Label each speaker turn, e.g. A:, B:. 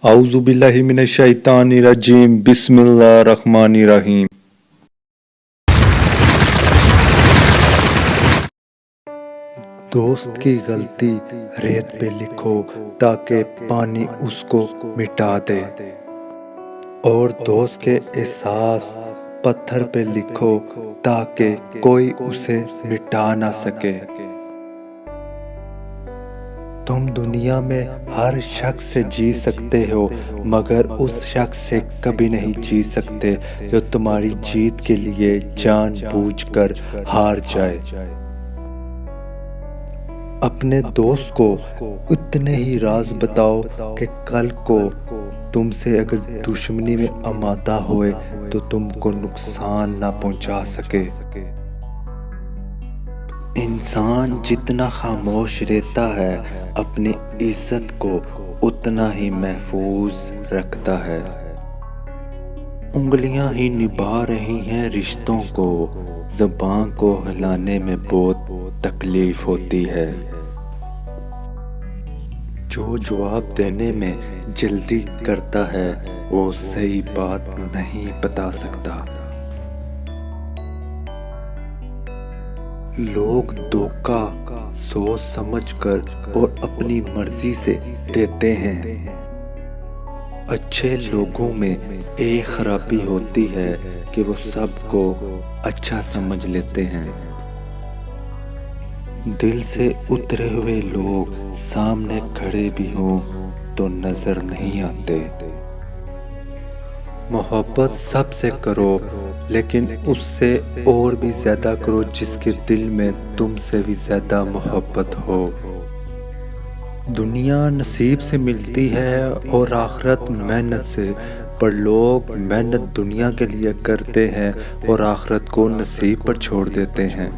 A: اعوذ باللہ من الشیطان الرجیم بسم اللہ الرحمن الرحیم۔ دوست کی غلطی ریت پہ لکھو تاکہ پانی اس کو مٹا دے، اور دوست کے احساس پتھر پہ لکھو تاکہ کوئی اسے مٹا نہ سکے۔ تم دنیا میں ہر شخص سے جی سکتے ہو، مگر اس شخص سے کبھی نہیں جی سکتے جو تمہاری جیت کے لیے جان بوجھ کر ہار جائے۔ اپنے دوست کو اتنے ہی راز بتاؤ کہ کل کو تم سے اگر دشمنی میں آمادہ ہوئے تو تم کو نقصان نہ پہنچا سکے۔ انسان جتنا خاموش رہتا ہے اپنی عزت کو اتنا ہی محفوظ رکھتا ہے۔ انگلیاں ہی نبھا رہی ہیں رشتوں کو، زبان کو ہلانے میں بہت تکلیف ہوتی ہے۔ جو جواب دینے میں جلدی کرتا ہے وہ صحیح بات نہیں بتا سکتا۔ لوگ دھوکہ سوچ سمجھ کر اور اپنی مرضی سے دیتے ہیں۔ اچھے لوگوں میں ایک خرابی ہوتی ہے کہ وہ سب کو اچھا سمجھ لیتے ہیں۔ دل سے اترے ہوئے لوگ سامنے کھڑے بھی ہوں تو نظر نہیں آتے۔ محبت سب سے کرو، لیکن اس سے اور بھی زیادہ کرو جس کے دل میں تم سے بھی زیادہ محبت ہو۔ دنیا نصیب سے ملتی ہے اور آخرت محنت سے، پر لوگ محنت دنیا کے لیے کرتے ہیں اور آخرت کو نصیب پر چھوڑ دیتے ہیں۔